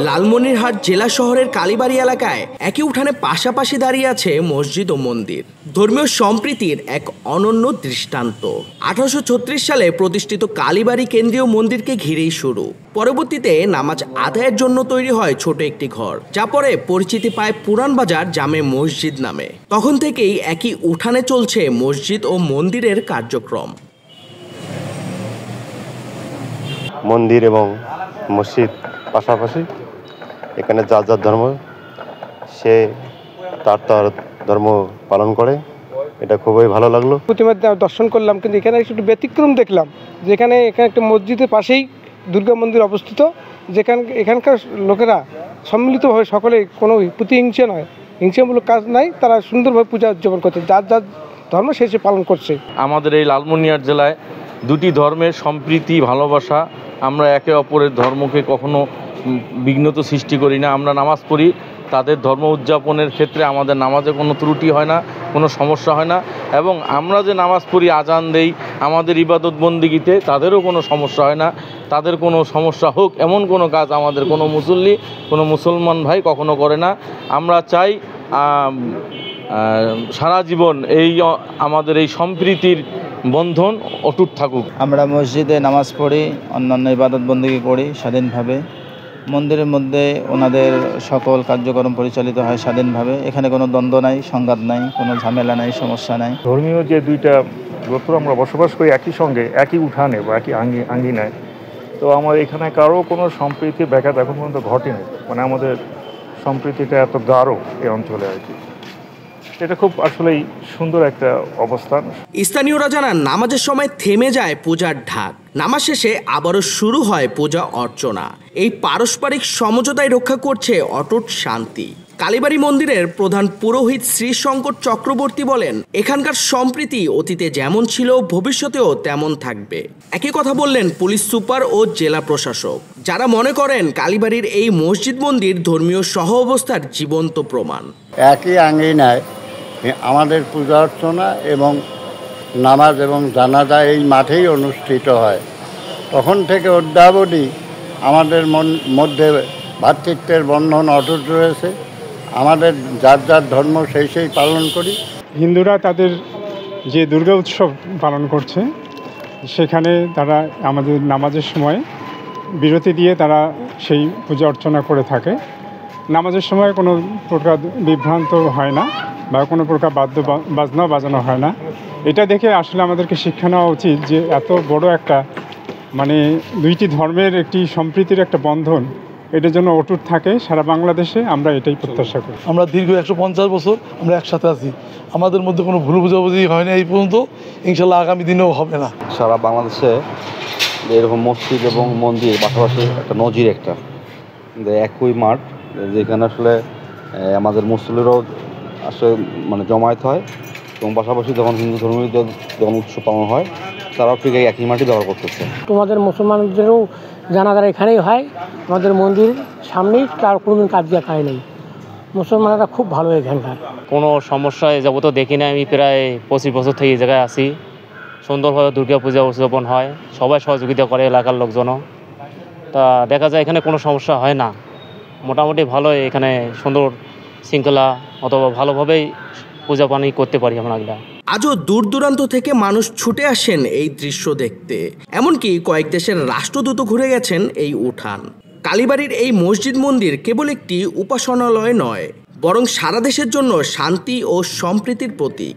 লালমনিরহাট জেলা শহরের কালীবাড়ি এলাকায় একই উঠানে পাশাপাশি দাঁড়িয়ে আছে মসজিদ ও মন্দির, ধর্মীয় সম্প্রীতির এক অনন্য দৃষ্টান্ত। 1836 সালে প্রতিষ্ঠিত কালীবাড়ি কেন্দ্রীয় মন্দিরকে ঘিরেই শুরু। পরবর্তীতে নামাজ আদায়ের জন্য তৈরি হয় ছোট একটি ঘর, যা পরে পরিচিতি পায় পুরানবাজার জামে মসজিদ নামে। তখন থেকেই একই উঠানে চলছে মসজিদ ও মন্দিরের কার্যক্রম। মন্দির এবং মসজিদ পাশাপাশি, এখানে যার যার ধর্ম সে তার ধর্ম পালন করে, এটা খুবই ভালো লাগলো। প্রতিমা দর্শন করলাম, কিন্তু এখানে একটু ব্যতিক্রম দেখলাম, যেখানে একটা মসজিদের পাশেই দুর্গা মন্দির অবস্থিত, এখানকার লোকেরা সম্মিলিতভাবে সকলে কোনো প্রতিহিংসা নয়, হিংসামূলক কাজ নাই, তারা সুন্দরভাবে পূজা উদযাপন করছে, যার যার ধর্ম সে পালন করছে। আমাদের এই লালমনিরহাট জেলায় দুটি ধর্মের সম্প্রীতি, ভালোবাসা, আমরা একে অপরের ধর্মকে কখনো বিঘ্নত সৃষ্টি করি না। আমরা নামাজ পড়ি, তাদের ধর্ম উদযাপনের ক্ষেত্রে আমাদের নামাজে কোনো ত্রুটি হয় না, কোনো সমস্যা হয় না, এবং আমরা যে নামাজ পড়ি, আজান দেই, আমাদের ইবাদত বন্দিগিতে তাদেরও কোনো সমস্যা হয় না। তাদের কোনো সমস্যা হোক এমন কোনো কাজ আমাদের কোনো মুসল্লি, কোনো মুসলমান ভাই কখনো করে না। আমরা চাই সারা জীবন আমাদের এই সম্প্রীতির বন্ধন অটুট থাকুক। আমরা মসজিদে নামাজ পড়ি, অন্যান্য ইবাদত বন্দেগী করি স্বাধীনভাবে। মন্দিরের মধ্যে ওনাদের সকল কার্যক্রম পরিচালিত হয় স্বাধীনভাবে। এখানে কোনো দ্বন্দ্ব নাই, সংঘাত নাই, কোনো ঝামেলা নাই, সমস্যা নাই। ধর্মীয় যে দুইটা গোত্র আমরা বসবাস করি একই সঙ্গে, একই উঠানে বা একই আঙ্গিনায়, তো আমার এখানে কারো কোনো সম্প্রীতির ব্যাঘাত এখন পর্যন্ত ঘটেনি। মানে আমাদের সম্প্রীতিটা এত গাঢ় এই অঞ্চলে আর কি। এটা খুব আসলেই সুন্দর একটা অবস্থান। স্থানীয়রা জানান, নামাজের সময় থেমে যায় পূজার ঢাক, নামাজ শেষে আবারও শুরু হয় পূজা অর্চনা। এই পারস্পরিক সমঝোতায় রক্ষা করছে অটুট শান্তি। কালীবাড়ি মন্দিরের প্রধান পুরোহিত শ্রী শঙ্কর চক্রবর্তী বলেন, এখানকার সম্প্রীতি অতীতে যেমন ছিল ভবিষ্যতেও তেমন থাকবে। একই কথা বললেন পুলিশ সুপার ও জেলা প্রশাসক, যারা মনে করেন কালীবাড়ির এই মসজিদ মন্দির ধর্মীয় সহ অবস্থার জীবন্ত প্রমাণ। একই আঙ্গিনায় আমাদের পূজা অর্চনা এবং নামাজ এবং জানাজা এই মাঠেই অনুষ্ঠিত হয়। তখন থেকে অদ্যাবধি আমাদের মধ্যে ভ্রাতৃত্বের বন্ধন অটুট রয়েছে। আমাদের যার যার ধর্ম সেই পালন করি। হিন্দুরা তাদের যে দুর্গা উৎসব পালন করছে, সেখানে তারা আমাদের নামাজের সময় বিরতি দিয়ে তারা সেই পূজা অর্চনা করে থাকে। নামাজের সময় কোনো প্রকার বিভ্রান্ত হয় না বা কোনো প্রকার বাজনাও বাজানো হয় না। এটা দেখে আসলে আমাদেরকে শিক্ষা নেওয়া উচিত যে এত বড় একটা দুইটি ধর্মের একটি সম্প্রীতির একটা বন্ধন, এটার জন্য অটুট থাকে সারা বাংলাদেশে। আমরা এটাই প্রত্যাশা করি। আমরা দীর্ঘ 150 বছর আমরা একসাথে আছি, আমাদের মধ্যে কোনো ভুল বুঝাবুঝি হয়নি এই পর্যন্ত, ইনশাল্লাহ আগামী দিনেও হবে না। সারা বাংলাদেশে এরকম মসজিদ এবং মন্দির পাশাপাশি একটা নজির, একটা একই মাঠ, যেখানে আসলে আমাদের মুসলিমরাও আসলে জমায়েত হয়, এবং পাশাপাশি যখন হিন্দু ধর্মীয় যখন উৎসব পালন হয়, তারাও ঠিক একই মাটি ব্যবহার করতেছে। তোমাদের মুসলমানদেরও জানাজার এখানেই হয়, আমাদের মন্দির সামনেই, তার কোনোদিন কাজ দিয়ে খায় নেই। মুসলমানরা খুব ভালো এখানকার, কোনো সমস্যা এ যাবত দেখি না। আমি প্রায় 25 বছর থেকে এই জায়গায় আছি। সুন্দরভাবে দুর্গা পূজা উদযাপন হয়, সবাই সহযোগিতা করে, এলাকার লোকজনও। তা দেখা যায় এখানে কোনো সমস্যা হয় না, মোটামুটি ভালো। এখানে সুন্দর শৃঙ্খলা অথবা ভালোভাবেই পূজা পানি করতে পারি আমরা। আজও দূর দূরান্ত থেকে মানুষ ছুটে আসেন এই দৃশ্য দেখতে, এমনকি কয়েক দেশের রাষ্ট্রদূত ঘুরে গেছেন এই উঠান। কালীবাড়ির এই মসজিদ মন্দির কেবল একটি উপাসনালয় নয়, বরং সারা দেশের জন্য শান্তি ও সম্প্রীতির প্রতীক।